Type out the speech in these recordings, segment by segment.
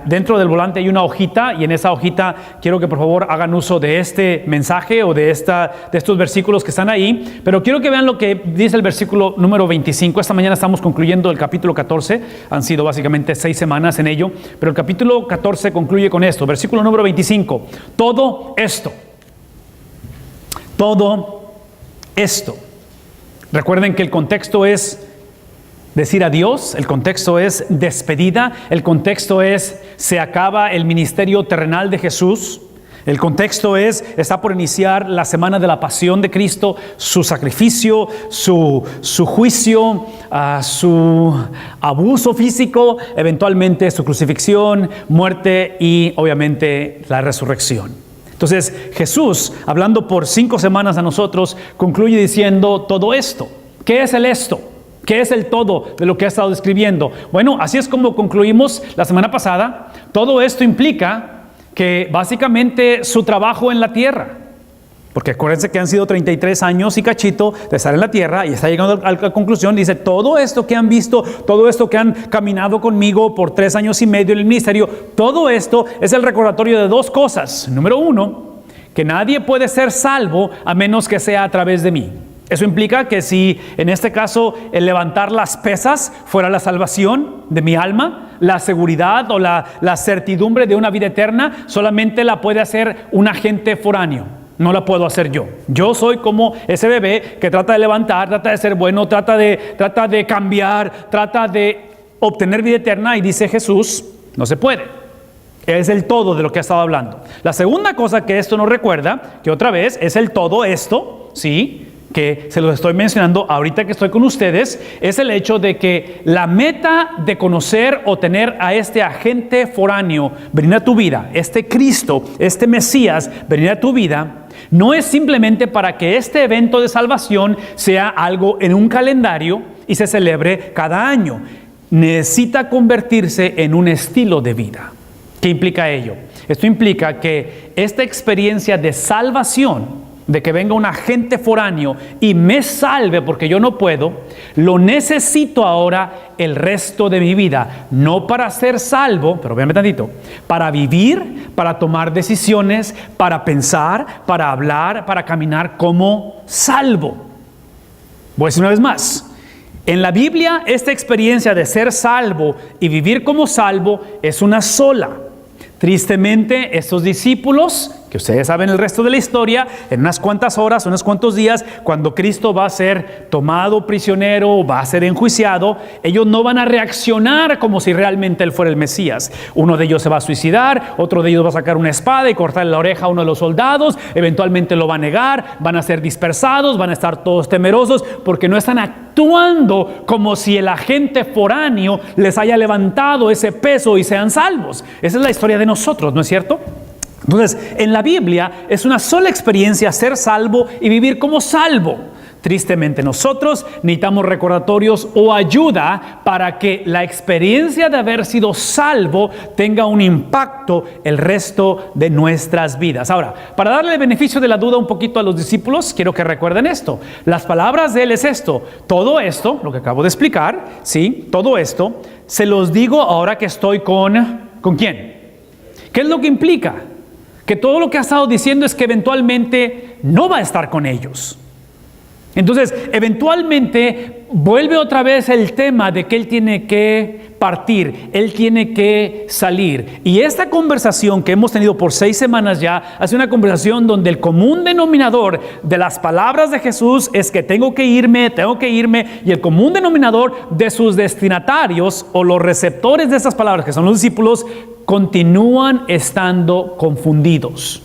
Dentro del volante hay una hojita y en esa hojita quiero que por favor hagan uso de este mensaje o de estos versículos que están ahí, pero quiero que vean lo que dice el versículo número 25. Esta mañana estamos concluyendo el capítulo 14, han sido básicamente 6 semanas en ello, pero el capítulo 14 concluye con esto, versículo número 25. Todo esto. Recuerden que el contexto es decir adiós, el contexto es despedida, el contexto es se acaba el ministerio terrenal de Jesús, el contexto está por iniciar la semana de la pasión de Cristo, su sacrificio, su juicio, su abuso físico, eventualmente su crucifixión, muerte y obviamente la resurrección. Entonces Jesús, hablando por 5 semanas a nosotros, concluye diciendo todo esto. ¿Qué es el esto? ¿Qué es el todo de lo que ha estado describiendo? Bueno, así es como concluimos la semana pasada. Todo esto implica que básicamente su trabajo en la tierra, porque acuérdense que han sido 33 años y cachito de estar en la tierra y está llegando a la conclusión, dice, todo esto que han visto, todo esto que han caminado conmigo por 3 años y medio en el ministerio, todo esto es el recordatorio de 2 cosas. Número 1, que nadie puede ser salvo a menos que sea a través de mí. Eso implica que si en este caso el levantar las pesas fuera la salvación de mi alma, la seguridad o la certidumbre de una vida eterna, solamente la puede hacer un agente foráneo. No la puedo hacer yo. Yo soy como ese bebé que trata de levantar, trata de ser bueno, trata de cambiar, trata de obtener vida eterna y dice Jesús, no se puede. Es el todo de lo que ha estado hablando. La segunda cosa que esto nos recuerda, que otra vez es el todo esto, ¿sí?, que se los estoy mencionando ahorita que estoy con ustedes, es el hecho de que la meta de conocer o tener a este agente foráneo venir a tu vida, este Cristo, este Mesías venir a tu vida, no es simplemente para que este evento de salvación sea algo en un calendario y se celebre cada año. Necesita convertirse en un estilo de vida. ¿Qué implica ello? Esto implica que esta experiencia de salvación, de que venga un agente foráneo y me salve porque yo no puedo, lo necesito ahora el resto de mi vida, no para ser salvo, pero véanme tantito, para vivir, para tomar decisiones, para pensar, para hablar, para caminar como salvo. Voy a decir una vez más, en la Biblia esta experiencia de ser salvo y vivir como salvo es una sola. Tristemente, estos discípulos, que ustedes saben el resto de la historia, en unas cuantas horas, unos cuantos días, cuando Cristo va a ser tomado prisionero, va a ser enjuiciado, ellos no van a reaccionar como si realmente Él fuera el Mesías. Uno de ellos se va a suicidar, otro de ellos va a sacar una espada y cortarle la oreja a uno de los soldados, eventualmente lo va a negar, van a ser dispersados, van a estar todos temerosos, porque no están actuando como si el agente foráneo les haya levantado ese peso y sean salvos. Esa es la historia de nosotros, ¿no es cierto? Entonces, en la Biblia es una sola experiencia ser salvo y vivir como salvo. Tristemente nosotros necesitamos recordatorios o ayuda para que la experiencia de haber sido salvo tenga un impacto el resto de nuestras vidas. Ahora, para darle el beneficio de la duda un poquito a los discípulos, quiero que recuerden esto. Las palabras de Él es esto. Todo esto, lo que acabo de explicar, ¿sí? Todo esto, se los digo ahora que estoy ¿con quién? ¿Qué es lo que implica? Que todo lo que ha estado diciendo es que eventualmente no va a estar con ellos. Entonces, eventualmente vuelve otra vez el tema de que Él tiene que partir, Él tiene que salir. Y esta conversación que hemos tenido por 6 semanas ya, es una conversación donde el común denominador de las palabras de Jesús es que tengo que irme, y el común denominador de sus destinatarios o los receptores de esas palabras, que son los discípulos, continúan estando confundidos.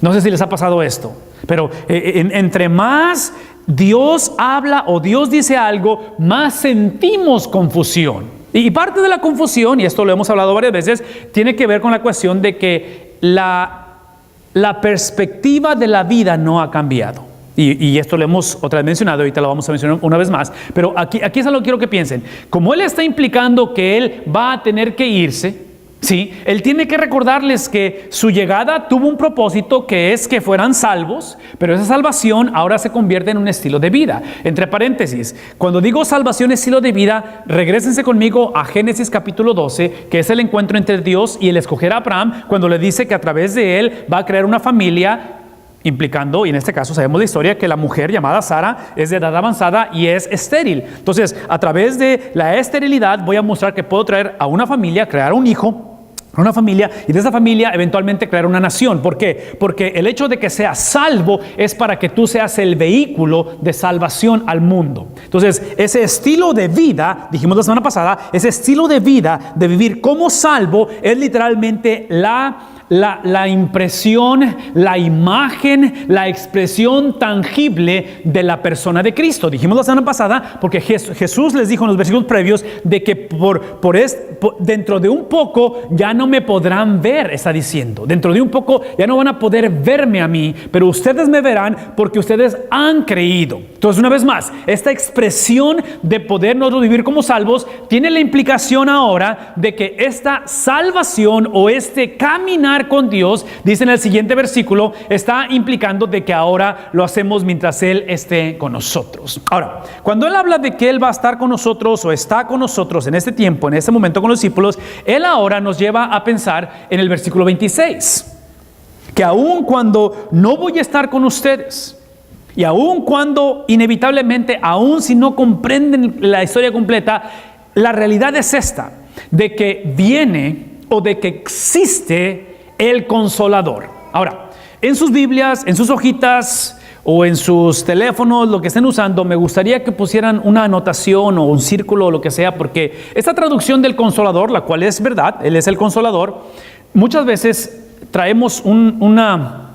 No sé si les ha pasado esto, pero entre más Dios habla o Dios dice algo, más sentimos confusión. Y parte de la confusión, y esto lo hemos hablado varias veces, tiene que ver con la cuestión de que la perspectiva de la vida no ha cambiado. Y esto lo hemos otra vez mencionado, ahorita lo vamos a mencionar una vez más, pero aquí es algo que quiero que piensen. Como Él está implicando que Él va a tener que irse, Sí, Él tiene que recordarles que su llegada tuvo un propósito, que es que fueran salvos, pero esa salvación ahora se convierte en un estilo de vida. Entre paréntesis, cuando digo salvación, estilo de vida, regrésense conmigo a Génesis capítulo 12, que es el encuentro entre Dios y el escoger a Abraham, cuando le dice que a través de él va a crear una familia, implicando, y en este caso sabemos la historia, que la mujer llamada Sara es de edad avanzada y es estéril. Entonces, a través de la esterilidad voy a mostrar que puedo traer a una familia, crear un hijo, una familia, y de esa familia eventualmente crear una nación. ¿Por qué? Porque el hecho de que seas salvo es para que tú seas el vehículo de salvación al mundo. Entonces, ese estilo de vida, dijimos la semana pasada, ese estilo de vida de vivir como salvo es literalmente la impresión, la imagen, la expresión tangible de la persona de Cristo. Dijimos la semana pasada, porque Jesús les dijo en los versículos previos de que dentro de un poco ya no me podrán ver, está diciendo. Dentro de un poco ya no van a poder verme a mí, pero ustedes me verán porque ustedes han creído. Entonces, una vez más, esta expresión de poder nosotros vivir como salvos tiene la implicación ahora de que esta salvación o este caminar con Dios, dice en el siguiente versículo, está implicando de que ahora lo hacemos mientras Él esté con nosotros. Ahora, cuando Él habla de que Él va a estar con nosotros o está con nosotros en este tiempo, en este momento con los discípulos, Él ahora nos lleva a pensar en el versículo 26, que aun cuando no voy a estar con ustedes, y aun cuando inevitablemente, aun si no comprenden la historia completa, la realidad es esta, de que viene o de que existe el Consolador. Ahora, en sus Biblias, en sus hojitas o en sus teléfonos, lo que estén usando, me gustaría que pusieran una anotación o un círculo o lo que sea, porque esta traducción del Consolador, la cual es verdad, Él es el Consolador, muchas veces traemos una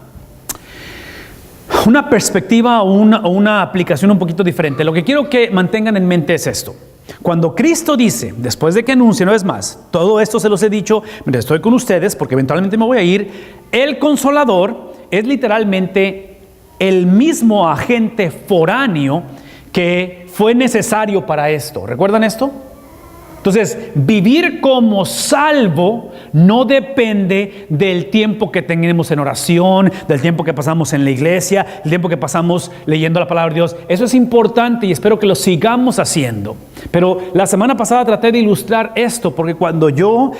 perspectiva o una aplicación un poquito diferente. Lo que quiero que mantengan en mente es esto. Cuando Cristo dice, después de que anuncie una vez más, todo esto se los he dicho mientras estoy con ustedes, porque eventualmente me voy a ir, el Consolador es literalmente el mismo agente foráneo que fue necesario para esto. ¿Recuerdan esto? Entonces, vivir como salvo no depende del tiempo que tenemos en oración, del tiempo que pasamos en la iglesia, del tiempo que pasamos leyendo la palabra de Dios. Eso es importante y espero que lo sigamos haciendo. Pero la semana pasada traté de ilustrar esto, porque cuando yo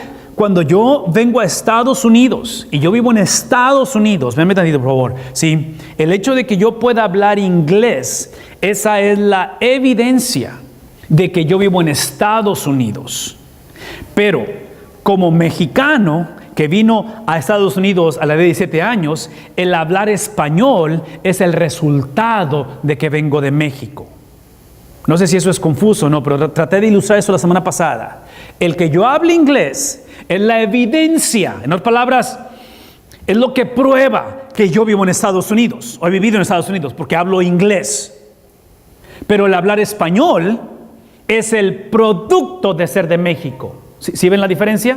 vengo a Estados Unidos y yo vivo en Estados Unidos, venme tantito por favor, ¿sí? El hecho de que yo pueda hablar inglés, esa es la evidencia de que yo vivo en Estados Unidos. Pero como mexicano que vino a Estados Unidos a la edad de 17 años, el hablar español es el resultado de que vengo de México. No sé si eso es confuso o no, pero traté de ilustrar eso la semana pasada. El que yo hable inglés es la evidencia, en otras palabras, es lo que prueba que yo vivo en Estados Unidos, o he vivido en Estados Unidos, porque hablo inglés. Pero el hablar español es el producto de ser de México. ¿Sí ven la diferencia?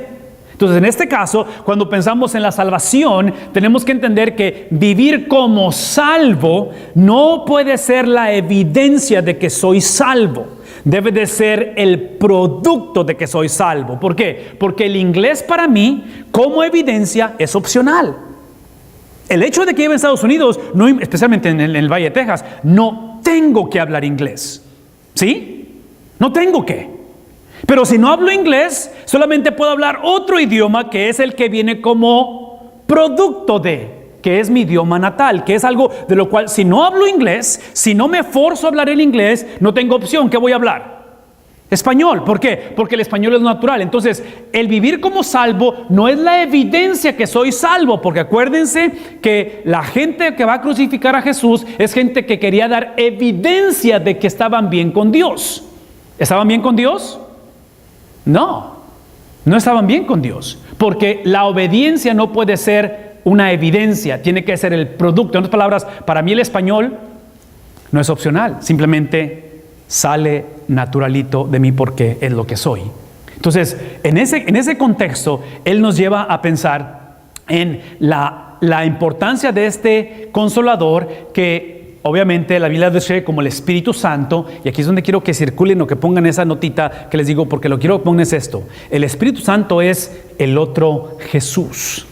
Entonces, en este caso, cuando pensamos en la salvación, tenemos que entender que vivir como salvo no puede ser la evidencia de que soy salvo. Debe de ser el producto de que soy salvo. ¿Por qué? Porque el inglés para mí, como evidencia, es opcional. El hecho de que viva en Estados Unidos, especialmente en el Valle de Texas, no tengo que hablar inglés. ¿Sí? No tengo que. Pero si no hablo inglés, solamente puedo hablar otro idioma que es el que viene como producto de, que es mi idioma natal, que es algo de lo cual si no hablo inglés, si no me forzo a hablar el inglés, no tengo opción. ¿Qué voy a hablar? Español. ¿Por qué? Porque el español es natural. Entonces, el vivir como salvo no es la evidencia que soy salvo, porque acuérdense que la gente que va a crucificar a Jesús es gente que quería dar evidencia de que estaban bien con Dios. ¿Estaban bien con Dios? No estaban bien con Dios, porque la obediencia no puede ser una evidencia, tiene que ser el producto. En otras palabras, para mí el español no es opcional, simplemente sale naturalito de mí porque es lo que soy. Entonces, en ese contexto, Él nos lleva a pensar en la importancia de este Consolador que obviamente la Biblia describe como el Espíritu Santo, y aquí es donde quiero que circulen o que pongan esa notita que les digo, porque lo quiero que pongan es esto. El Espíritu Santo es el otro Jesús.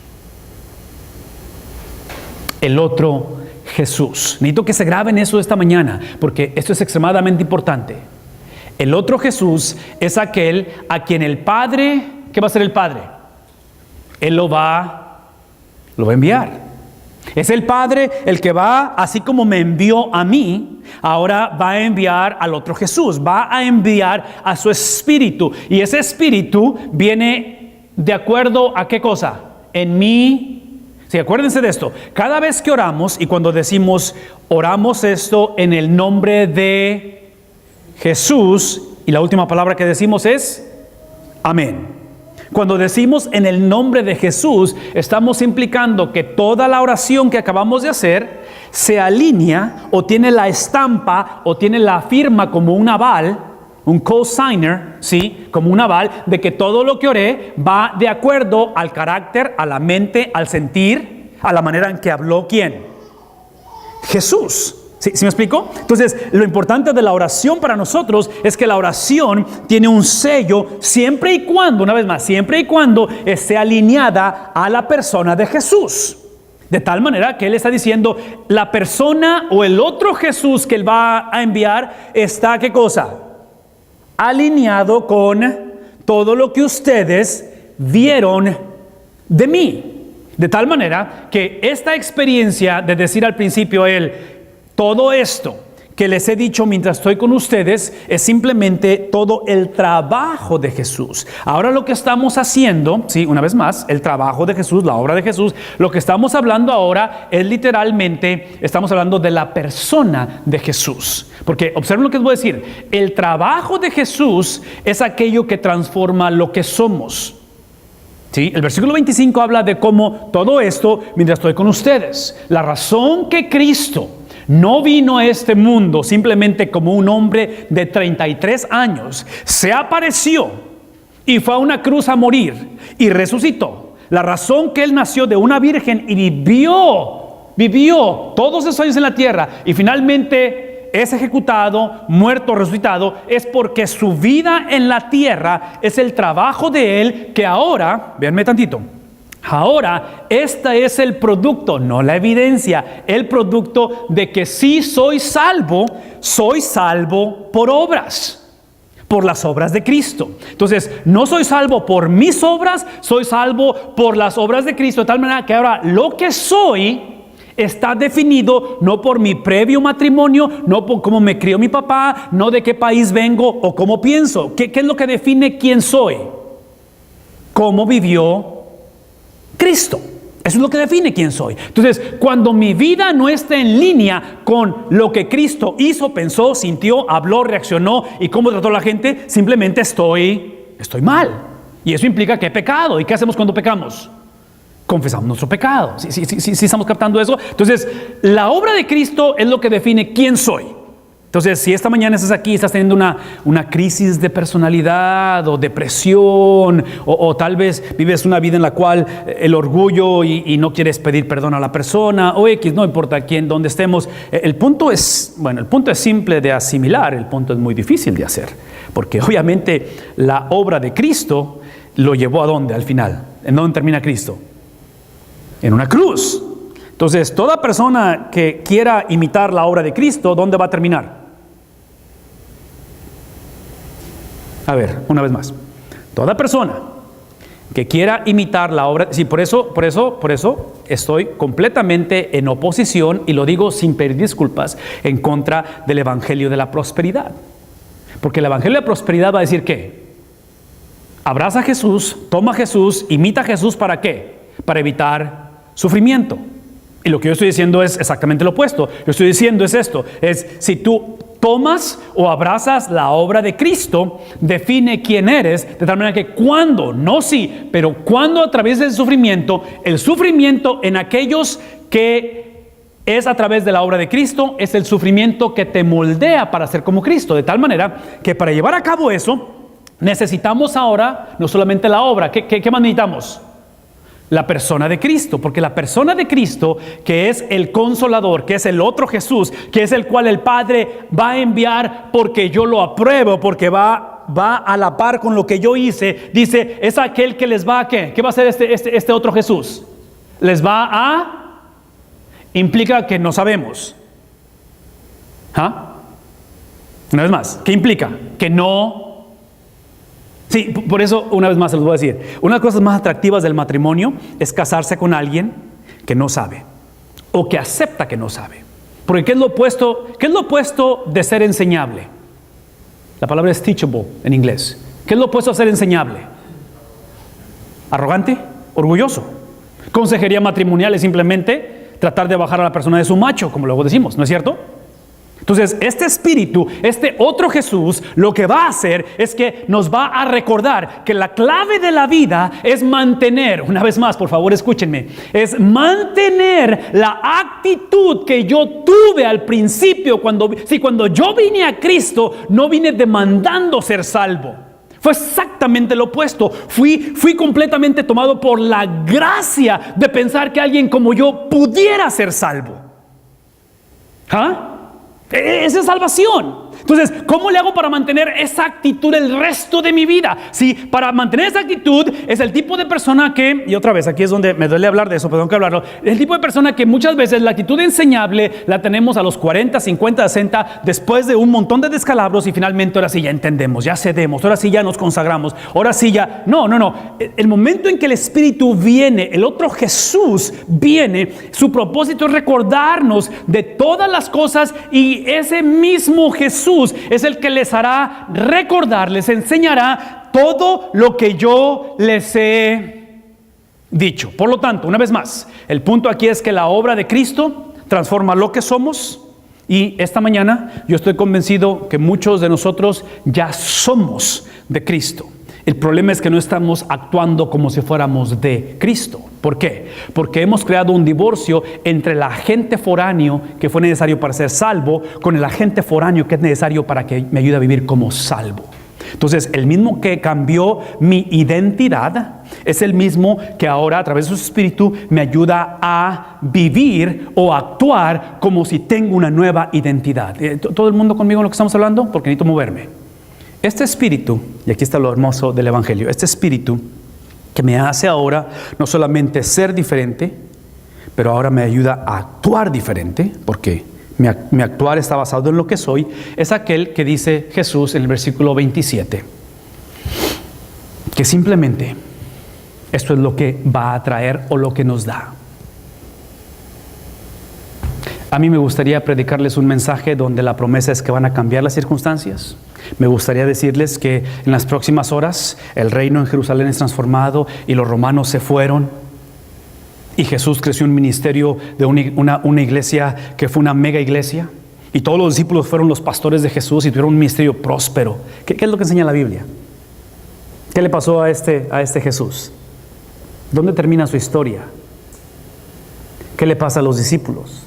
El otro Jesús. Necesito que se graben eso esta mañana, porque esto es extremadamente importante. El otro Jesús es aquel a quien el Padre, ¿qué va a hacer el Padre? Él lo va a enviar. Es el Padre el que va, así como me envió a mí, ahora va a enviar al otro Jesús, va a enviar a su Espíritu. Y ese Espíritu viene de acuerdo a ¿qué cosa? En mí. Sí, acuérdense de esto. Cada vez que oramos, y cuando decimos oramos esto en el nombre de Jesús, y la última palabra que decimos es amén. Cuando decimos en el nombre de Jesús, estamos implicando que toda la oración que acabamos de hacer se alinea o tiene la estampa o tiene la firma como un aval, un co-signer, ¿sí? Como un aval de que todo lo que oré va de acuerdo al carácter, a la mente, al sentir, a la manera en que habló ¿quién? Jesús. ¿Sí me explico? Entonces, lo importante de la oración para nosotros es que la oración tiene un sello siempre y cuando, una vez más, siempre y cuando esté alineada a la persona de Jesús. De tal manera que Él está diciendo, la persona o el otro Jesús que Él va a enviar está, ¿qué cosa? Alineado con todo lo que ustedes vieron de mí. De tal manera que esta experiencia de decir al principio a Él, todo esto que les he dicho mientras estoy con ustedes es simplemente todo el trabajo de Jesús. Ahora lo que estamos haciendo, sí, una vez más, el trabajo de Jesús, la obra de Jesús, lo que estamos hablando ahora es literalmente, estamos hablando de la persona de Jesús. Porque observen lo que les voy a decir, el trabajo de Jesús es aquello que transforma lo que somos. ¿Sí? El versículo 25 habla de cómo todo esto mientras estoy con ustedes. La razón que Cristo no vino a este mundo simplemente como un hombre de 33 años. Se apareció y fue a una cruz a morir y resucitó. La razón que Él nació de una virgen y vivió todos esos años en la tierra y finalmente es ejecutado, muerto, resucitado, es porque su vida en la tierra es el trabajo de Él que ahora, véanme tantito, ahora, este es el producto, no la evidencia, el producto de que sí soy salvo por obras, por las obras de Cristo. Entonces, no soy salvo por mis obras, soy salvo por las obras de Cristo, de tal manera que ahora lo que soy está definido no por mi previo matrimonio, no por cómo me crió mi papá, no de qué país vengo o cómo pienso. ¿Qué es lo que define quién soy? ¿Cómo vivió Cristo? Eso es lo que define quién soy. Entonces, cuando mi vida no está en línea con lo que Cristo hizo, pensó, sintió, habló, reaccionó y cómo trató a la gente, simplemente estoy mal. Y eso implica que he pecado. ¿Y qué hacemos cuando pecamos? Confesamos nuestro pecado. ¿Sí estamos captando eso? Entonces, la obra de Cristo es lo que define quién soy. Entonces, si esta mañana estás aquí y estás teniendo una crisis de personalidad o depresión o tal vez vives una vida en la cual el orgullo y no quieres pedir perdón a la persona o X, no importa quién, dónde estemos, el punto es simple de asimilar, el punto es muy difícil de hacer, porque obviamente la obra de Cristo lo llevó ¿a dónde al final? ¿En dónde termina Cristo? En una cruz. Entonces, toda persona que quiera imitar la obra de Cristo, ¿dónde va a terminar? A ver, una vez más. Toda persona que quiera imitar la obra, sí, por eso estoy completamente en oposición, y lo digo sin pedir disculpas, en contra del evangelio de la prosperidad. Porque el evangelio de la prosperidad va a decir ¿qué? Abraza a Jesús, toma a Jesús, imita a Jesús, ¿para qué? Para evitar sufrimiento. Y lo que yo estoy diciendo es exactamente lo opuesto. Yo estoy diciendo es esto, es si tú tomas o abrazas la obra de Cristo, define quién eres, de tal manera que cuando, no sí, pero cuando a través del sufrimiento, el sufrimiento en aquellos que es a través de la obra de Cristo, es el sufrimiento que te moldea para ser como Cristo, de tal manera que para llevar a cabo eso, necesitamos ahora no solamente la obra, ¿qué más necesitamos? La persona de Cristo, porque la persona de Cristo, que es el Consolador, que es el otro Jesús, que es el cual el Padre va a enviar porque yo lo apruebo, porque va a la par con lo que yo hice, dice, es aquel que les va a ¿qué? ¿Qué va a hacer este otro Jesús? Les va a, implica que no sabemos. ¿Ah? Una vez más, ¿qué implica? Que no. Sí, por eso una vez más se los voy a decir. Una de las cosas más atractivas del matrimonio es casarse con alguien que no sabe o que acepta que no sabe. Porque ¿qué es lo opuesto de ser enseñable? La palabra es teachable en inglés. ¿Qué es lo opuesto a ser enseñable? Arrogante, orgulloso. Consejería matrimonial es simplemente tratar de bajar a la persona de su macho, como luego decimos, ¿no es cierto? Entonces, este espíritu, este otro Jesús, lo que va a hacer es que nos va a recordar que la clave de la vida es mantener, una vez más, por favor, escúchenme, es mantener la actitud que yo tuve al principio cuando yo vine a Cristo, no vine demandando ser salvo. Fue exactamente lo opuesto. Fui completamente tomado por la gracia de pensar que alguien como yo pudiera ser salvo. ¿Ah? Esa es salvación. Entonces, ¿cómo le hago para mantener esa actitud el resto de mi vida? Sí, para mantener esa actitud es el tipo de persona que, y otra vez, aquí es donde me duele hablar de eso, pero tengo que hablarlo. El tipo de persona que muchas veces la actitud enseñable la tenemos a los 40, 50, 60, después de un montón de descalabros y finalmente ahora sí ya entendemos, ya cedemos, ahora sí ya nos consagramos, ahora sí ya. No. El momento en que el Espíritu viene, el otro Jesús viene, su propósito es recordarnos de todas las cosas y ese mismo Jesús es el que les hará recordar, les enseñará todo lo que yo les he dicho. Por lo tanto, una vez más, el punto aquí es que la obra de Cristo transforma lo que somos y esta mañana yo estoy convencido que muchos de nosotros ya somos de Cristo. El problema es que no estamos actuando como si fuéramos de Cristo. ¿Por qué? Porque hemos creado un divorcio entre el agente foráneo que fue necesario para ser salvo con el agente foráneo que es necesario para que me ayude a vivir como salvo. Entonces, el mismo que cambió mi identidad es el mismo que ahora a través de su Espíritu me ayuda a vivir o actuar como si tengo una nueva identidad. ¿Todo el mundo conmigo en lo que estamos hablando? Porque necesito moverme. Este espíritu, y aquí está lo hermoso del Evangelio, este espíritu que me hace ahora no solamente ser diferente, pero ahora me ayuda a actuar diferente, porque mi actuar está basado en lo que soy, es aquel que dice Jesús en el versículo 27, que simplemente esto es lo que va a traer o lo que nos da. A mí me gustaría predicarles un mensaje donde la promesa es que van a cambiar las circunstancias. Me gustaría decirles que en las próximas horas el reino en Jerusalén es transformado y los romanos se fueron y Jesús creció un ministerio de una iglesia que fue una mega iglesia y todos los discípulos fueron los pastores de Jesús y tuvieron un ministerio próspero. ¿Qué es lo que enseña la Biblia? ¿Qué le pasó a este Jesús? ¿Dónde termina su historia? ¿Qué le pasa a los discípulos?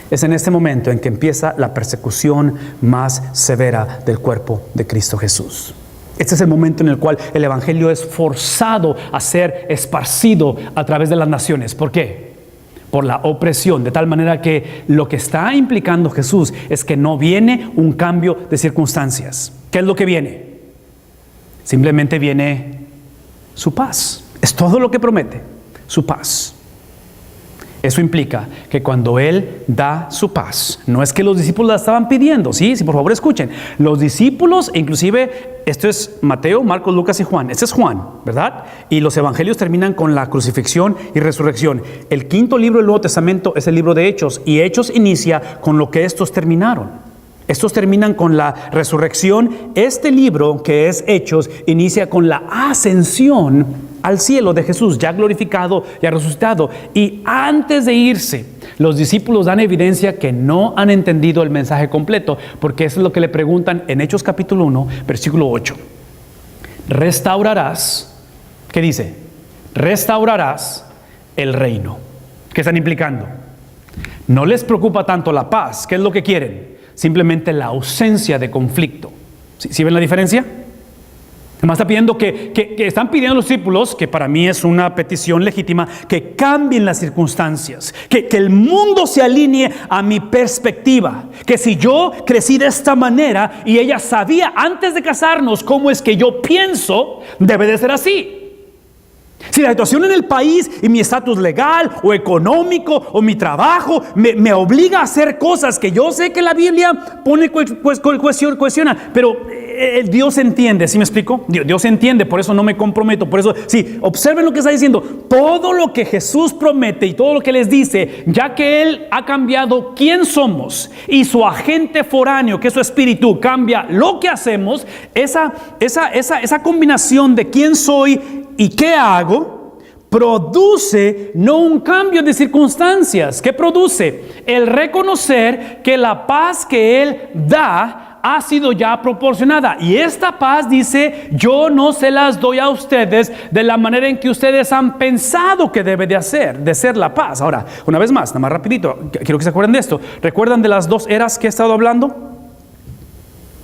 Es en este momento en que empieza la persecución más severa del cuerpo de Cristo Jesús. Este es el momento en el cual el Evangelio es forzado a ser esparcido a través de las naciones. ¿Por qué? Por la opresión, de tal manera que lo que está implicando Jesús es que no viene un cambio de circunstancias. ¿Qué es lo que viene? Simplemente viene su paz. Es todo lo que promete, su paz. Eso implica que cuando Él da su paz, no es que los discípulos la estaban pidiendo, sí, por favor escuchen, los discípulos, inclusive, esto es Mateo, Marcos, Lucas y Juan, este es Juan, ¿verdad? Y los evangelios terminan con la crucifixión y resurrección. El quinto libro del Nuevo Testamento es el libro de Hechos, y Hechos inicia con lo que estos terminaron. Estos terminan con la resurrección. Este libro, que es Hechos, inicia con la ascensión al cielo de Jesús, ya glorificado, ya resucitado. Y antes de irse, los discípulos dan evidencia que no han entendido el mensaje completo, porque eso es lo que le preguntan en Hechos capítulo 1, versículo 8. Restaurarás, ¿qué dice? Restaurarás el reino. ¿Qué están implicando? No les preocupa tanto la paz. ¿Qué es lo que quieren? Simplemente la ausencia de conflicto. ¿Sí ven la diferencia? Además está pidiendo que están pidiendo los discípulos, que para mí es una petición legítima, que cambien las circunstancias, que el mundo se alinee a mi perspectiva, que si yo crecí de esta manera y ella sabía antes de casarnos cómo es que yo pienso, debe de ser así. Si la situación en el país y mi estatus legal o económico o mi trabajo me obliga a hacer cosas que yo sé que la Biblia pone cuestiona, pero Dios entiende, ¿sí me explico? Dios entiende, por eso no me comprometo, por eso, sí, observen lo que está diciendo, todo lo que Jesús promete y todo lo que les dice, ya que Él ha cambiado quién somos y su agente foráneo, que es su espíritu, cambia lo que hacemos, esa combinación de quién soy y qué hago, produce no un cambio de circunstancias. ¿Qué produce? El reconocer que la paz que Él da ha sido ya proporcionada. Y esta paz dice, yo no se las doy a ustedes de la manera en que ustedes han pensado que debe de ser la paz. Ahora, una vez más, nada más rapidito, quiero que se acuerden de esto. ¿Recuerdan de las dos eras que he estado hablando?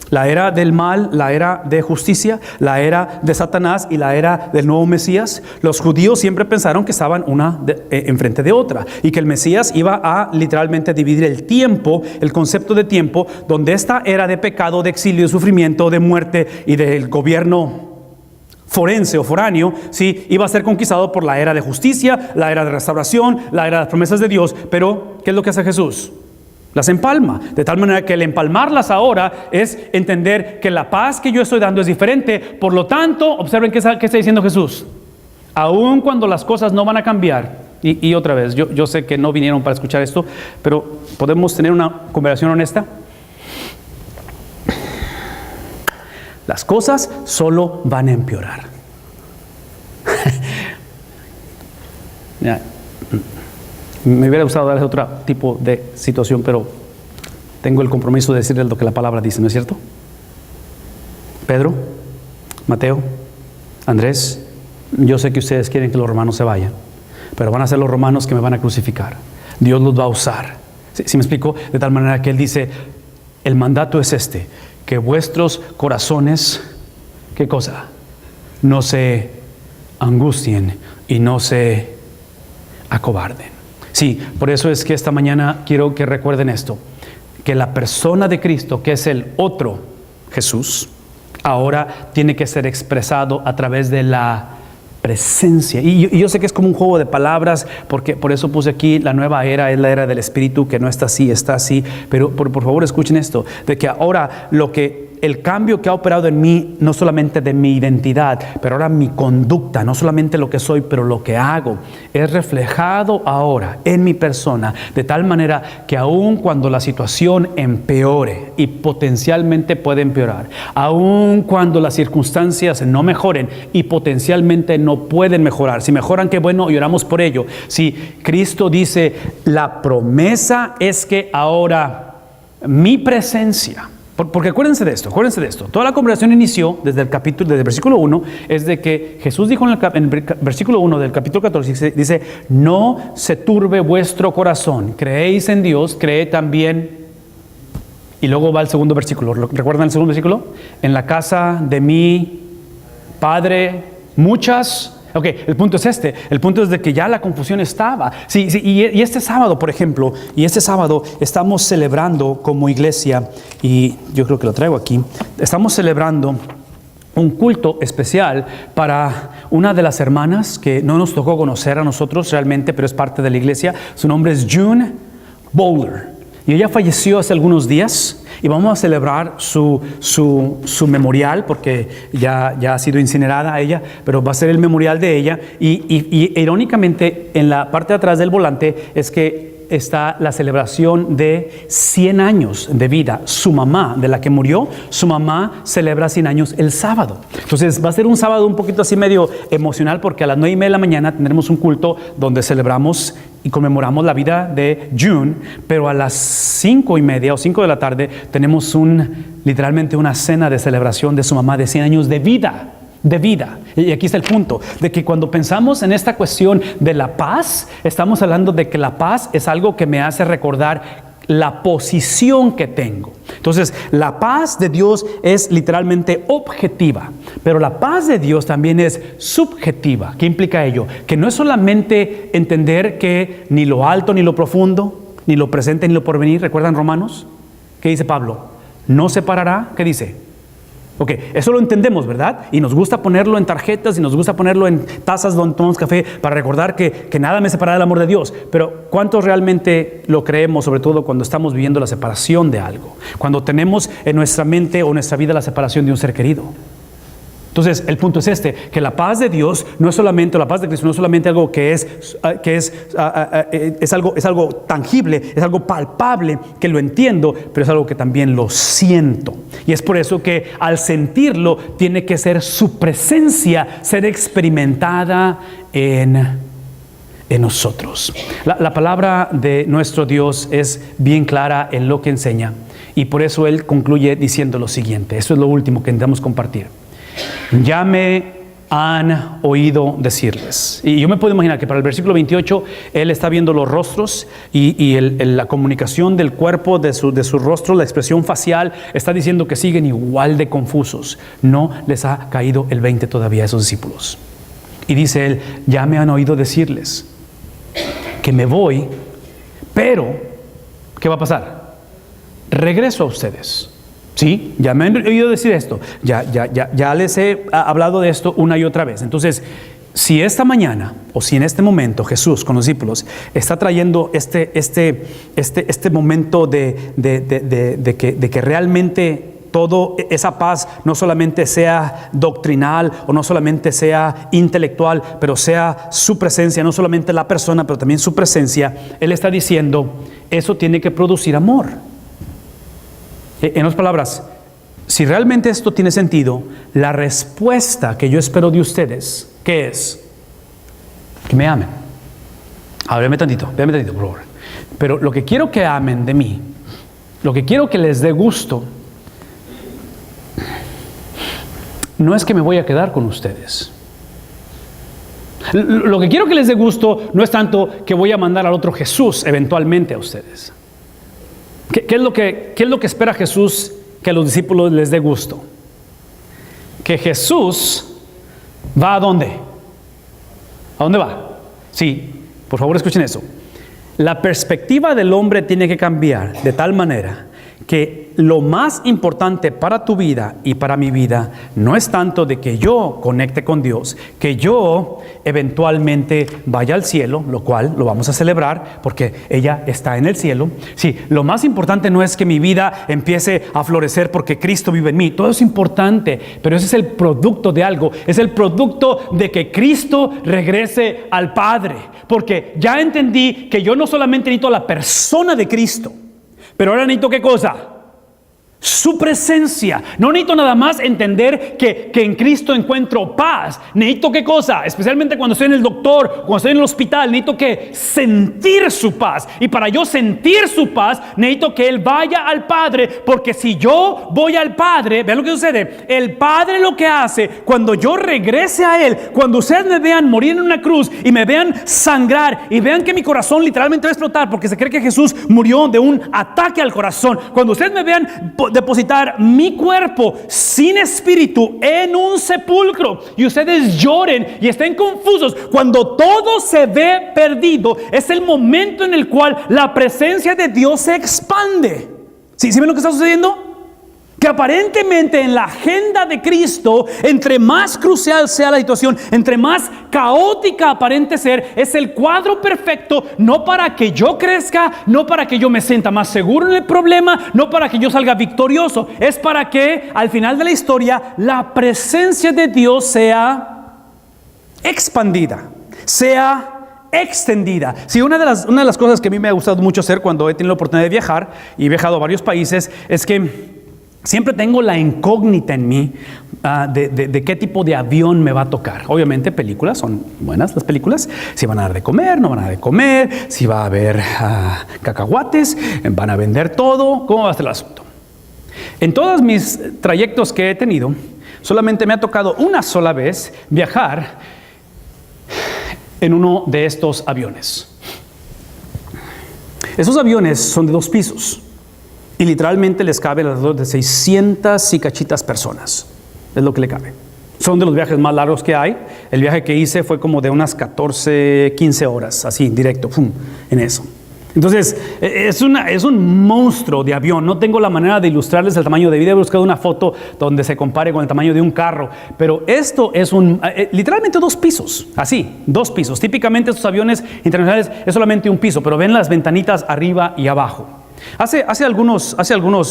La era del mal, la era de justicia, la era de Satanás y la era del nuevo Mesías. Los judíos siempre pensaron que estaban una enfrente de otra y que el Mesías iba a literalmente dividir el tiempo, el concepto de tiempo, donde esta era de pecado, de exilio, de sufrimiento, de muerte y del gobierno forense o foráneo, sí, iba a ser conquistado por la era de justicia, la era de restauración, la era de las promesas de Dios. Pero, ¿qué es lo que hace Jesús? Las empalma, de tal manera que el empalmarlas ahora es entender que la paz que yo estoy dando es diferente. Por lo tanto, observen qué está diciendo Jesús. Aun cuando las cosas no van a cambiar, y otra vez, yo sé que no vinieron para escuchar esto, pero ¿podemos tener una conversación honesta? Las cosas solo van a empeorar. Ya. Me hubiera gustado darles otro tipo de situación, pero tengo el compromiso de decirles lo que la palabra dice, ¿no es cierto? Pedro, Mateo, Andrés, yo sé que ustedes quieren que los romanos se vayan, pero van a ser los romanos que me van a crucificar. Dios los va a usar. ¿Sí me explico? De tal manera que Él dice, el mandato es este, que vuestros corazones, ¿qué cosa? No se angustien y no se acobarden. Sí, por eso es que esta mañana quiero que recuerden esto, que la persona de Cristo, que es el otro Jesús, ahora tiene que ser expresado a través de la presencia. Y yo sé que es como un juego de palabras, porque por eso puse aquí la nueva era, es la era del Espíritu, que no está así, está así, pero por favor escuchen esto, de que ahora el cambio que ha operado en mí, no solamente de mi identidad, pero ahora mi conducta, no solamente lo que soy, pero lo que hago, es reflejado ahora en mi persona, de tal manera que aun cuando la situación empeore, y potencialmente puede empeorar, aun cuando las circunstancias no mejoren y potencialmente no pueden mejorar, si mejoran, qué bueno, y oramos por ello. Si Cristo dice, la promesa es que ahora mi presencia, porque acuérdense de esto, toda la conversación inició desde el versículo 1, es de que Jesús dijo en el versículo 1 del capítulo 14, dice, no se turbe vuestro corazón, creéis en Dios, creed también, y luego va el segundo versículo, ¿recuerdan el segundo versículo? En la casa de mi Padre, muchas. Ok, el punto es el punto es de que ya la confusión estaba. Sí, y este sábado, por ejemplo, estamos celebrando como iglesia, y yo creo que lo traigo aquí, estamos celebrando un culto especial para una de las hermanas que no nos tocó conocer a nosotros realmente, pero es parte de la iglesia. Su nombre es June Bowler, y ella falleció hace algunos días. Y vamos a celebrar su memorial, porque ya ha sido incinerada ella, pero va a ser el memorial de ella. Y irónicamente, en la parte de atrás del volante es que está la celebración de 100 años de vida. Su mamá, de la que murió, su mamá celebra 100 años el sábado. Entonces va a ser un sábado un poquito así medio emocional, porque a las 9:30 de la mañana tendremos un culto donde celebramos y conmemoramos la vida de June, pero a las 5:30 o 5 de la tarde tenemos literalmente una cena de celebración de su mamá de 100 años de vida. Y aquí está el punto, de que cuando pensamos en esta cuestión de la paz, estamos hablando de que la paz es algo que me hace recordar la posición que tengo. Entonces, la paz de Dios es literalmente objetiva, pero la paz de Dios también es subjetiva. ¿Qué implica ello? Que no es solamente entender que ni lo alto ni lo profundo, ni lo presente ni lo porvenir. ¿Recuerdan Romanos? ¿Qué dice Pablo? No separará. ¿Qué dice? Ok, eso lo entendemos, ¿verdad? Y nos gusta ponerlo en tarjetas y nos gusta ponerlo en tazas donde tomamos café para recordar que nada me separará del amor de Dios. Pero ¿cuántos realmente lo creemos, sobre todo cuando estamos viviendo la separación de algo? Cuando tenemos en nuestra mente o nuestra vida la separación de un ser querido. Entonces, el punto es que la paz de Dios no es solamente, la paz de Cristo no es solamente algo es algo tangible, es algo palpable, que lo entiendo, pero es algo que también lo siento. Y es por eso que al sentirlo, tiene que ser su presencia, ser experimentada en nosotros. La palabra de nuestro Dios es bien clara en lo que enseña, y por eso Él concluye diciendo lo siguiente. Eso es lo último que intentamos compartir. Ya me han oído decirles. Y yo me puedo imaginar que para el versículo 28 Él está viendo los rostros y la comunicación del cuerpo, de su rostro, la expresión facial, está diciendo que siguen igual de confusos. No les ha caído el 20 todavía a esos discípulos. Y dice Él, ya me han oído decirles que me voy, pero ¿qué va a pasar? Regreso a ustedes. Sí, ya me han oído decir esto, ya les he hablado de esto una y otra vez. Entonces, si esta mañana o si en este momento Jesús con los discípulos está trayendo este momento de que realmente toda esa paz no solamente sea doctrinal o no solamente sea intelectual, pero sea su presencia, no solamente la persona, pero también su presencia, Él está diciendo, eso tiene que producir amor. En otras palabras, si realmente esto tiene sentido, la respuesta que yo espero de ustedes, ¿qué es? Que me amen. Véame tantito, por favor. Pero lo que quiero que amen de mí, lo que quiero que les dé gusto, no es que me voy a quedar con ustedes. Lo que quiero que les dé gusto no es tanto que voy a mandar al otro Jesús eventualmente a ustedes. ¿Qué es lo que espera Jesús que a los discípulos les dé gusto? Que Jesús va ¿a dónde? ¿A dónde va? Sí, por favor escuchen eso. La perspectiva del hombre tiene que cambiar de tal manera que lo más importante para tu vida y para mi vida no es tanto de que yo conecte con Dios, que yo eventualmente vaya al cielo, lo cual lo vamos a celebrar porque ella está en el cielo. Sí, lo más importante no es que mi vida empiece a florecer porque Cristo vive en mí. Todo es importante, pero ese es el producto de algo. Es el producto de que Cristo regrese al Padre. Porque ya entendí que yo no solamente necesito la persona de Cristo, pero ahora necesito ¿qué cosa? Su presencia. No necesito nada más entender que en Cristo encuentro paz. Necesito ¿qué cosa? Especialmente cuando estoy en el doctor, cuando estoy en el hospital, necesito que sentir su paz. Y para yo sentir su paz, necesito que Él vaya al Padre. Porque si yo voy al Padre, vean lo que sucede. El Padre lo que hace, cuando yo regrese a Él, cuando ustedes me vean morir en una cruz y me vean sangrar y vean que mi corazón literalmente va a explotar porque se cree que Jesús murió de un ataque al corazón. Cuando ustedes me vean depositar mi cuerpo sin espíritu en un sepulcro y ustedes lloren y estén confusos, cuando todo se ve perdido, es el momento en el cual la presencia de Dios se expande. ¿Sí ven lo que está sucediendo? Que aparentemente en la agenda de Cristo, entre más crucial sea la situación, entre más caótica aparente ser, es el cuadro perfecto, no para que yo crezca, no para que yo me sienta más seguro en el problema, no para que yo salga victorioso, es para que al final de la historia la presencia de Dios sea expandida, sea extendida. Sí, una de las cosas que a mí me ha gustado mucho hacer cuando he tenido la oportunidad de viajar, y he viajado a varios países, es que siempre tengo la incógnita en mí de qué tipo de avión me va a tocar. Obviamente películas, son buenas las películas. Si van a dar de comer, no van a dar de comer, si va a haber cacahuates, van a vender todo, ¿cómo va a ser el asunto? En todos mis trayectos que he tenido, solamente me ha tocado una sola vez viajar en uno de estos aviones. Esos aviones son de 2 pisos y literalmente les cabe alrededor de 600 y cachitas personas. Es lo que le cabe. Son de los viajes más largos que hay. El viaje que hice fue como de unas 14, 15 horas, así, directo, en eso. Entonces, es un monstruo de avión. No tengo la manera de ilustrarles el tamaño de vida. He buscado una foto donde se compare con el tamaño de un carro. Pero esto es literalmente 2 pisos. Así, 2 pisos. Típicamente estos aviones internacionales es solamente un piso, pero ven las ventanitas arriba y abajo. Hace algunos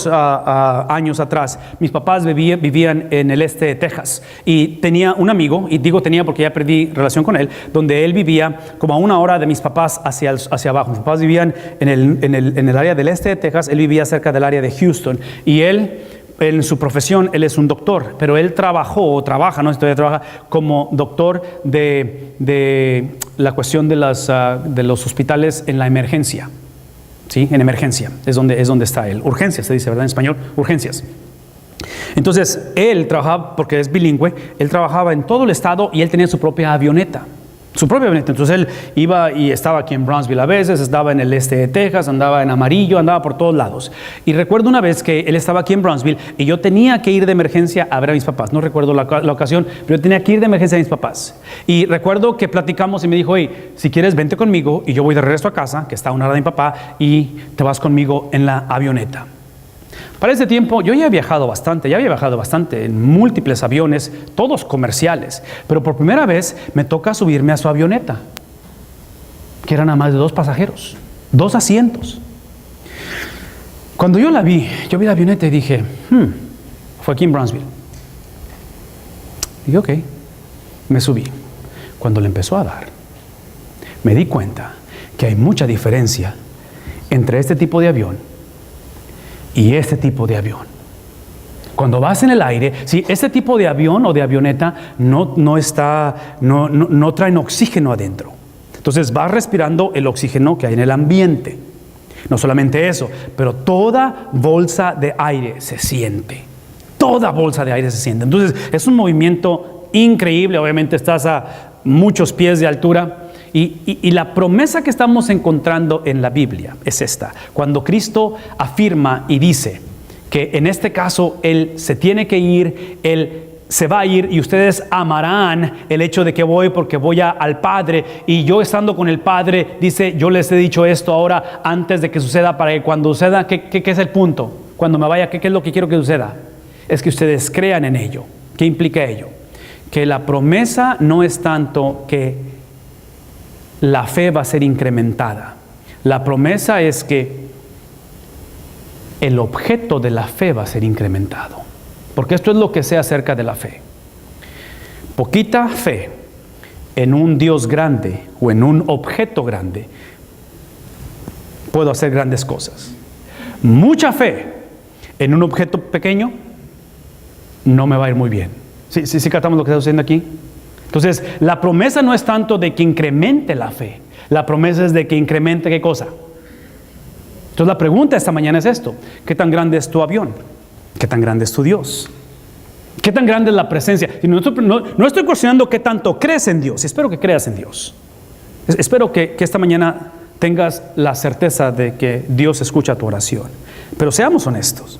años atrás, mis papás vivían en el este de Texas y tenía un amigo, y digo tenía porque ya perdí relación con él, donde él vivía como a 1 hora de mis papás hacia abajo. Mis papás vivían en el área del este de Texas, él vivía cerca del área de Houston, y él, en su profesión, él es un doctor, pero él trabaja como doctor de la cuestión de los hospitales en la emergencia. Sí, en emergencia, es donde está él. Urgencias se dice, ¿verdad? En español, urgencias. Entonces, él trabajaba, porque es bilingüe, él trabajaba en todo el estado y él tenía su propia avioneta. Entonces él iba y estaba aquí en Brownsville a veces, estaba en el este de Texas, andaba en Amarillo, andaba por todos lados. Y recuerdo una vez que él estaba aquí en Brownsville y yo tenía que ir de emergencia a ver a mis papás. No recuerdo la ocasión, pero yo tenía que ir de emergencia a mis papás. Y recuerdo que platicamos y me dijo, hey, si quieres vente conmigo y yo voy de regreso a casa, que está a 1 hora de mi papá, y te vas conmigo en la avioneta. Para ese tiempo yo ya había viajado bastante en múltiples aviones, todos comerciales, pero por primera vez me toca subirme a su avioneta, que eran nada más de 2 pasajeros, 2 asientos. Cuando yo vi la avioneta y dije, fue aquí en Brownsville. Dije, ok, me subí. Cuando le empezó a dar, me di cuenta que hay mucha diferencia entre este tipo de avión y este tipo de avión. Cuando vas en el aire, si este tipo de avión o de avioneta no traen oxígeno adentro, entonces vas respirando el oxígeno que hay en el ambiente. No solamente eso, pero toda bolsa de aire se siente. Toda bolsa de aire se siente. Entonces es un movimiento increíble. Obviamente estás a muchos pies de altura. Y la promesa que estamos encontrando en la Biblia es esta. Cuando Cristo afirma y dice que en este caso Él se tiene que ir, Él se va a ir y ustedes amarán el hecho de que voy porque voy al Padre, y yo estando con el Padre, dice, yo les he dicho esto ahora antes de que suceda, para que cuando suceda, ¿qué es el punto? Cuando me vaya, ¿qué es lo que quiero que suceda? Es que ustedes crean en ello. ¿Qué implica ello? Que la promesa no es tanto que la fe va a ser incrementada. La promesa es que el objeto de la fe va a ser incrementado. Porque esto es lo que sé acerca de la fe. Poquita fe en un Dios grande o en un objeto grande, puedo hacer grandes cosas. Mucha fe en un objeto pequeño, no me va a ir muy bien. ¿Sí captamos lo que está sucediendo aquí? Entonces, la promesa no es tanto de que incremente la fe. La promesa es de que incremente ¿qué cosa? Entonces, la pregunta esta mañana es esto. ¿Qué tan grande es tu avión? ¿Qué tan grande es tu Dios? ¿Qué tan grande es la presencia? No estoy cuestionando qué tanto crees en Dios. Espero que creas en Dios. Espero que esta mañana tengas la certeza de que Dios escucha tu oración. Pero seamos honestos.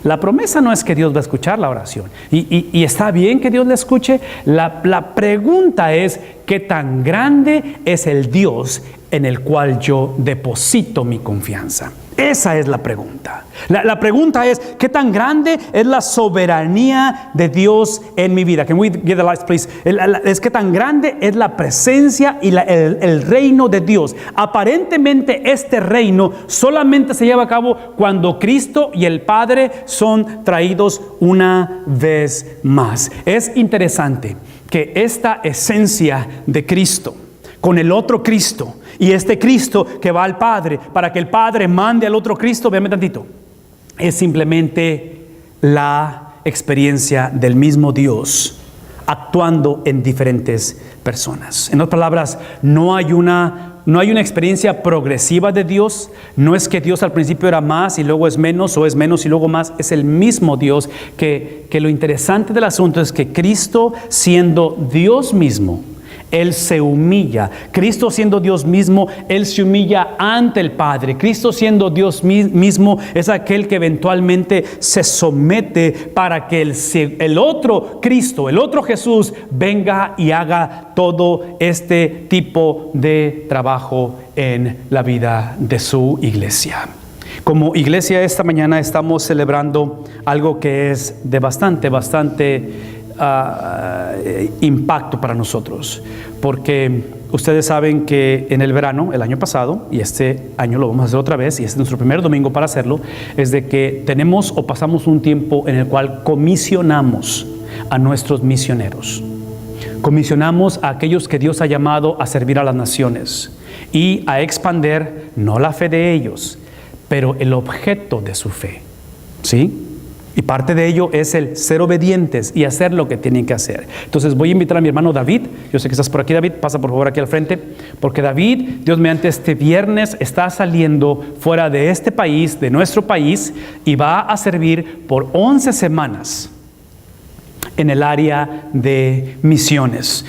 La promesa no es que Dios va a escuchar la oración. Y está bien que Dios la escuche. La pregunta es, ¿qué tan grande es el Dios en el cual yo deposito mi confianza? Esa es la pregunta. La pregunta es, ¿qué tan grande es la soberanía de Dios en mi vida? Can we get the lights, please? Es qué tan grande es la presencia y el reino de Dios. Aparentemente este reino solamente se lleva a cabo cuando Cristo y el Padre son traídos una vez más. Es interesante que esta esencia de Cristo con el otro Cristo, y este Cristo que va al Padre para que el Padre mande al otro Cristo, véame tantito, es simplemente la experiencia del mismo Dios actuando en diferentes personas. En otras palabras, no hay una experiencia progresiva de Dios. No es que Dios al principio era más y luego es menos, o es menos y luego más. Es el mismo Dios, que lo interesante del asunto es que Cristo, siendo Dios mismo, Él se humilla. Cristo siendo Dios mismo, Él se humilla ante el Padre. Cristo siendo Dios mismo es aquel que eventualmente se somete para que el otro Cristo, el otro Jesús, venga y haga todo este tipo de trabajo en la vida de su iglesia. Como iglesia esta mañana estamos celebrando algo que es de bastante impacto para nosotros, porque ustedes saben que en el verano, el año pasado, y este año lo vamos a hacer otra vez, y este es nuestro primer domingo para hacerlo, es de que tenemos o pasamos un tiempo en el cual comisionamos a nuestros misioneros. Comisionamos a aquellos que Dios ha llamado a servir a las naciones y a expander no la fe de ellos, pero el objeto de su fe, ¿sí? Y parte de ello es el ser obedientes y hacer lo que tienen que hacer. Entonces voy a invitar a mi hermano David. Yo sé que estás por aquí, David. Pasa por favor aquí al frente. Porque David, Dios mediante, este viernes está saliendo fuera de este país, de nuestro país, y va a servir por 11 semanas en el área de misiones.